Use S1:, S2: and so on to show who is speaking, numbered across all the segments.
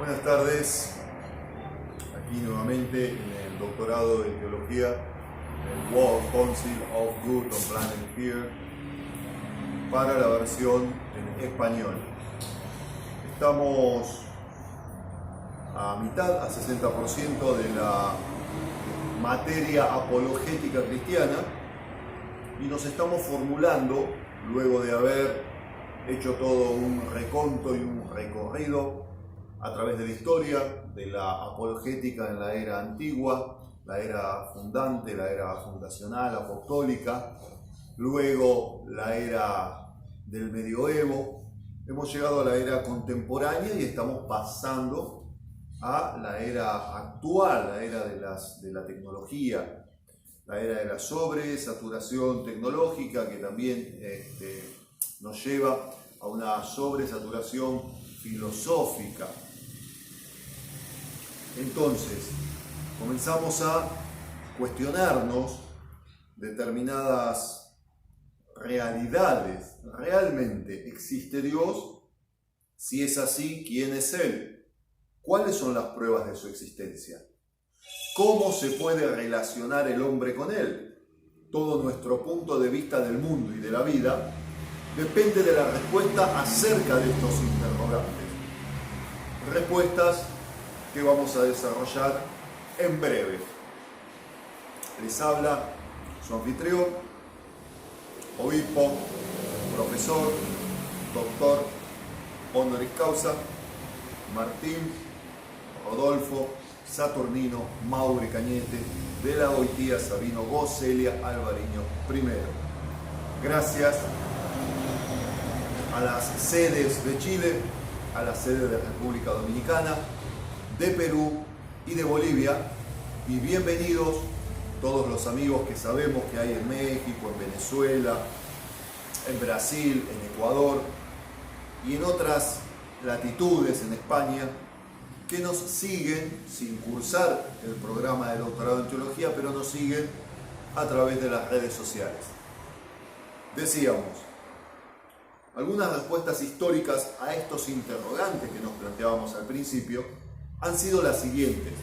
S1: Buenas tardes, aquí nuevamente en el doctorado de Teología del World Council of Good on Planet Here para la versión en español. Estamos a mitad, a 60% de la materia apologética cristiana y nos estamos formulando, luego de haber hecho todo un reconto y un recorrido a través de la historia de la apologética en la era antigua, la era fundante, la era fundacional, apostólica, luego la era del medioevo. Hemos llegado a la era contemporánea y estamos pasando a la era actual, la era de la tecnología, la era de la sobresaturación tecnológica, que también nos lleva a una sobresaturación filosófica. Entonces, comenzamos a cuestionarnos determinadas realidades. ¿Realmente existe Dios? Si es así, ¿quién es Él? ¿Cuáles son las pruebas de su existencia? ¿Cómo se puede relacionar el hombre con Él? Todo nuestro punto de vista del mundo y de la vida depende de la respuesta acerca de estos interrogantes. Respuestas que vamos a desarrollar en breve. Les habla su anfitrión, obispo, profesor, doctor, honoris causa, Martín Rodolfo Saturnino Mauri Cañete, de la Goitía Sabino Gocelia Alvariño I. Gracias a las sedes de Chile, a las sedes de República Dominicana, de Perú y de Bolivia, y bienvenidos todos los amigos que sabemos que hay en México, en Venezuela, en Brasil, en Ecuador y en otras latitudes en España, que nos siguen sin cursar el programa de doctorado en teología, pero nos siguen a través de las redes sociales. Decíamos, algunas respuestas históricas a estos interrogantes que nos planteábamos al principio han sido las siguientes.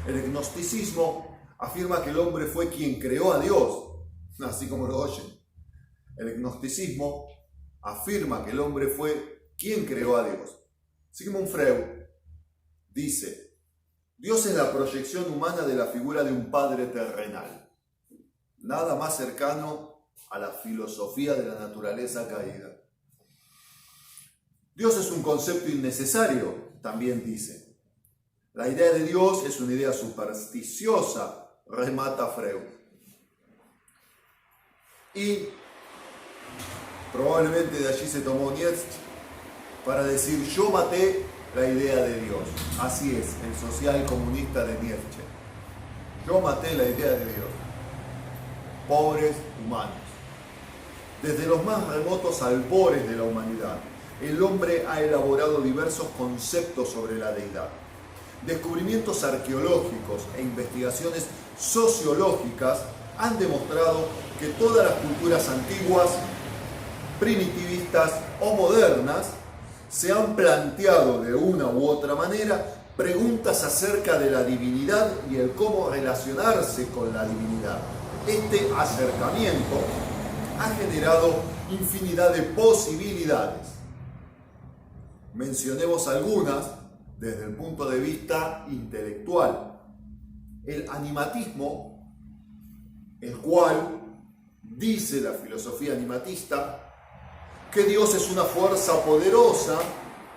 S1: El gnosticismo afirma que el hombre fue quien creó a Dios, así como lo oyen. El gnosticismo afirma que el hombre fue quien creó a Dios. Sigmund Freud dice: Dios es la proyección humana de la figura de un padre terrenal. Nada más cercano a la filosofía de la naturaleza caída. Dios es un concepto innecesario, también dice. La idea de Dios es una idea supersticiosa, remata Freud. Y probablemente de allí se tomó Nietzsche para decir: yo maté la idea de Dios. Así es, el social comunista de Nietzsche. Yo maté la idea de Dios. Pobres humanos. Desde los más remotos albores de la humanidad, el hombre ha elaborado diversos conceptos sobre la deidad. Descubrimientos arqueológicos e investigaciones sociológicas han demostrado que todas las culturas antiguas, primitivistas o modernas se han planteado de una u otra manera preguntas acerca de la divinidad y el cómo relacionarse con la divinidad. Este acercamiento ha generado infinidad de posibilidades. Mencionemos algunas desde el punto de vista intelectual. El animatismo, el cual dice la filosofía animatista que Dios es una fuerza poderosa,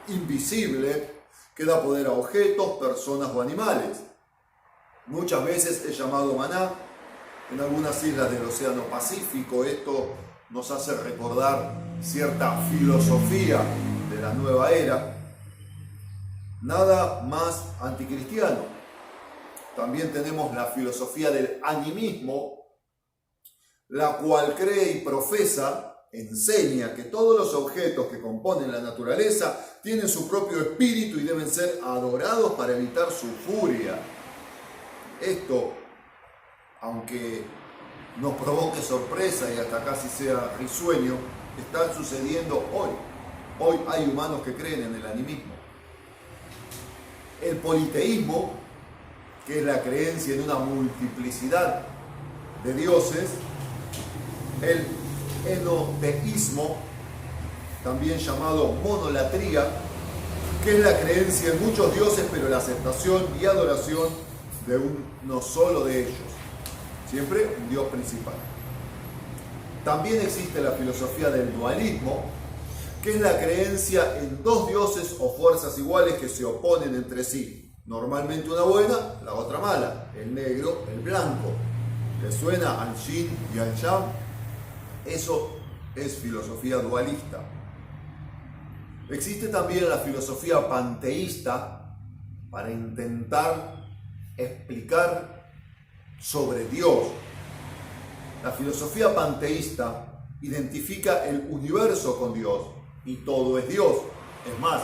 S1: invisible, que da poder a objetos, personas o animales. Muchas veces es llamado maná en algunas islas del Océano Pacífico. Esto nos hace recordar cierta filosofía de la nueva era. Nada más anticristiano. También tenemos la filosofía del animismo, la cual cree y profesa, enseña que todos los objetos que componen la naturaleza tienen su propio espíritu y deben ser adorados para evitar su furia. Esto, aunque nos provoque sorpresa y hasta casi sea risueño, está sucediendo hoy. Hoy hay humanos que creen en el animismo. el politeísmo, que es la creencia en una multiplicidad de dioses, el enoteísmo, también llamado monolatría, que es la creencia en muchos dioses, pero la aceptación y adoración de uno solo de ellos, siempre un dios principal. También existe la filosofía del dualismo, que es la creencia en dos dioses o fuerzas iguales que se oponen entre sí. Normalmente una buena, la otra mala, el negro, el blanco. ¿Le suena al yin y al yang? Eso es filosofía dualista. Existe también la filosofía panteísta para intentar explicar sobre Dios. La filosofía panteísta identifica el universo con Dios y todo es Dios. Es más,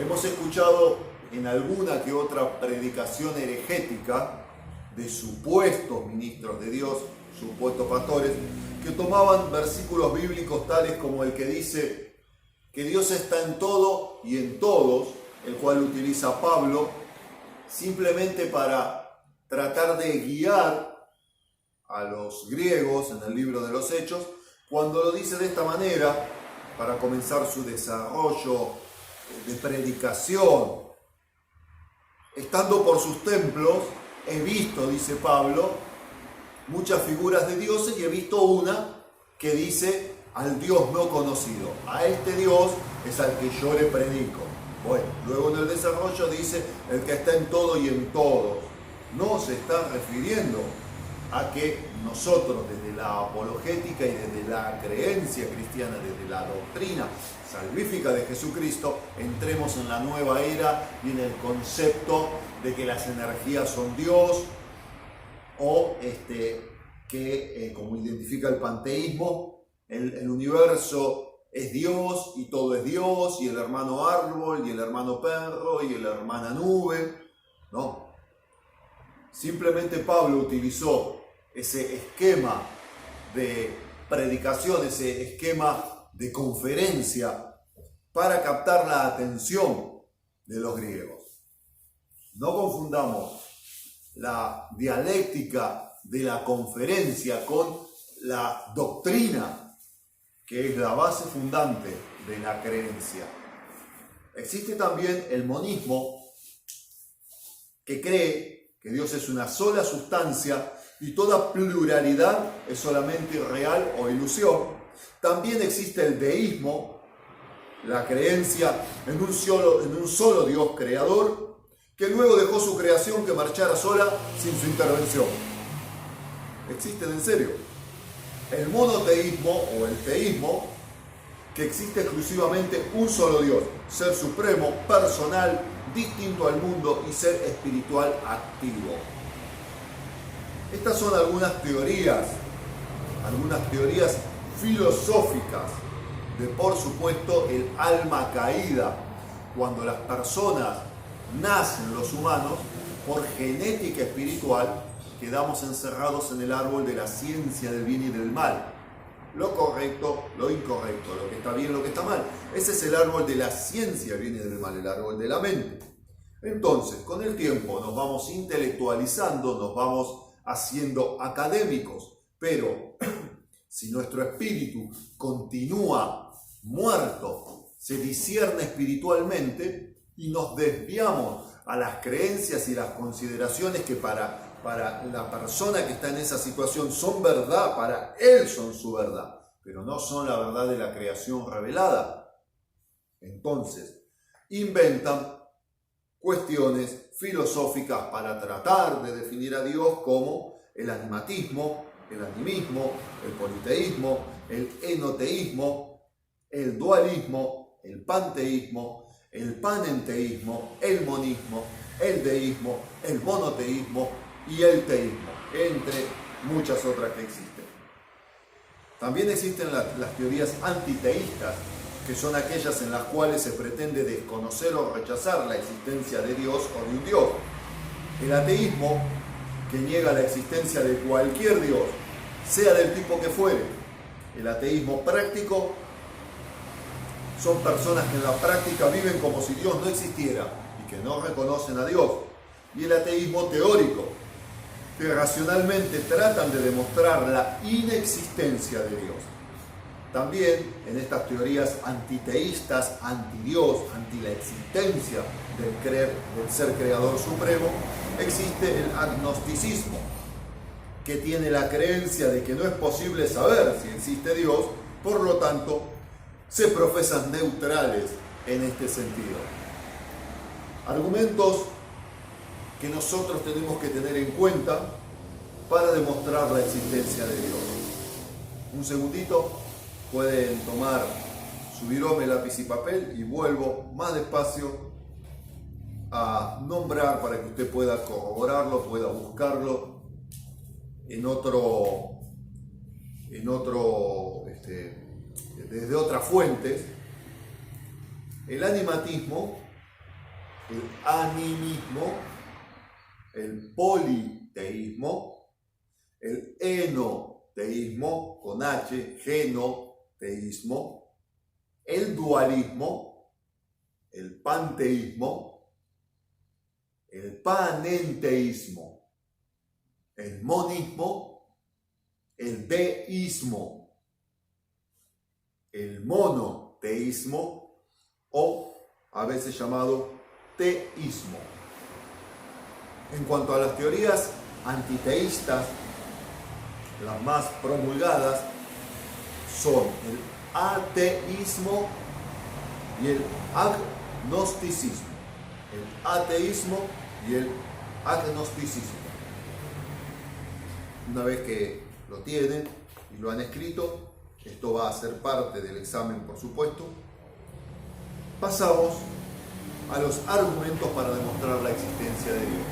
S1: hemos escuchado en alguna que otra predicación heregética de supuestos ministros de Dios, supuestos pastores, que tomaban versículos bíblicos tales como el que dice que Dios está en todo y en todos, el cual utiliza Pablo simplemente para tratar de guiar a los griegos en el libro de los Hechos, cuando lo dice de esta manera, para comenzar su desarrollo de predicación. Estando por sus templos, he visto, dice Pablo, muchas figuras de dioses y he visto una que dice al Dios no conocido. A este Dios es al que yo le predico. Bueno, luego en el desarrollo dice el que está en todo y en todos. No se está refiriendo a que nosotros desde la apologética y desde la creencia cristiana, desde la doctrina salvífica de Jesucristo, entremos en la nueva era y en el concepto de que las energías son Dios, o que, como identifica el panteísmo, el universo es Dios y todo es Dios, y el hermano árbol y el hermano perro y la hermana nube. No. Simplemente Pablo utilizó ese esquema de predicación, ese esquema de conferencia para captar la atención de los griegos. No confundamos la dialéctica de la conferencia con la doctrina, que es la base fundante de la creencia. Existe también el monismo, que cree que Dios es una sola sustancia y toda pluralidad es solamente real o ilusión. También existe el deísmo, la creencia en un solo Dios creador, que luego dejó su creación que marchara sola sin su intervención. Existen en serio. El monoteísmo o el teísmo, que existe exclusivamente un solo Dios, ser supremo, personal, distinto al mundo y ser espiritual activo. Estas son algunas teorías filosóficas de, por supuesto, el alma caída. Cuando las personas nacen, los humanos, por genética espiritual, quedamos encerrados en el árbol de la ciencia del bien y del mal. Lo correcto, lo incorrecto, lo que está bien, lo que está mal. Ese es el árbol de la ciencia del bien y del mal, el árbol de la mente. Entonces, con el tiempo nos vamos intelectualizando, nos vamos haciendo académicos, pero si nuestro espíritu continúa muerto, se discierne espiritualmente y nos desviamos a las creencias y las consideraciones que para la persona que está en esa situación son verdad, para él son su verdad, pero no son la verdad de la creación revelada. Entonces, inventan cuestiones filosóficas para tratar de definir a Dios, como el animatismo, el animismo, el politeísmo, el enoteísmo, el dualismo, el panteísmo, el panenteísmo, el monismo, el deísmo, el monoteísmo y el teísmo, entre muchas otras que existen. También existen las teorías antiteístas, que son aquellas en las cuales se pretende desconocer o rechazar la existencia de Dios o de un Dios. El ateísmo, que niega la existencia de cualquier Dios, sea del tipo que fuere. El ateísmo práctico son personas que en la práctica viven como si Dios no existiera y y que no reconocen a Dios, y el ateísmo teórico, que racionalmente tratan de demostrar la inexistencia de Dios. También en estas teorías antiteístas, anti-Dios, anti la existencia del ser creador supremo, existe el agnosticismo, que tiene la creencia de que no es posible saber si existe Dios, por lo tanto, se profesan neutrales en este sentido. Argumentos que nosotros tenemos que tener en cuenta para demostrar la existencia de Dios. Un segundito, pueden tomar su virome, lápiz y papel, y vuelvo más despacio a nombrar para que usted pueda corroborarlo, pueda buscarlo desde otras fuentes. El animatismo, el animismo, el politeísmo, el enoteísmo, con H, genoteísmo, el dualismo, el panteísmo, el panenteísmo, el monismo, el deísmo, el monoteísmo o a veces llamado teísmo. En cuanto a las teorías antiteístas, las más promulgadas son el ateísmo y el agnosticismo. El ateísmo y el agnosticismo. Una vez que lo tienen y lo han escrito, esto va a ser parte del examen, por supuesto, pasamos a los argumentos para demostrar la existencia de Dios.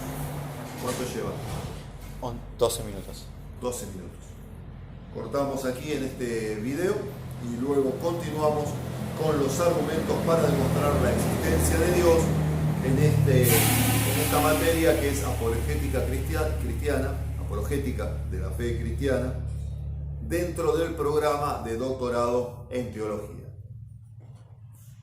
S1: ¿Cuánto lleva?
S2: 12 minutos.
S1: 12 minutos. Cortamos aquí en este video y luego continuamos con los argumentos para demostrar la existencia de Dios en esta materia que es apologética cristiana, apologética de la fe cristiana, dentro del programa de doctorado en teología.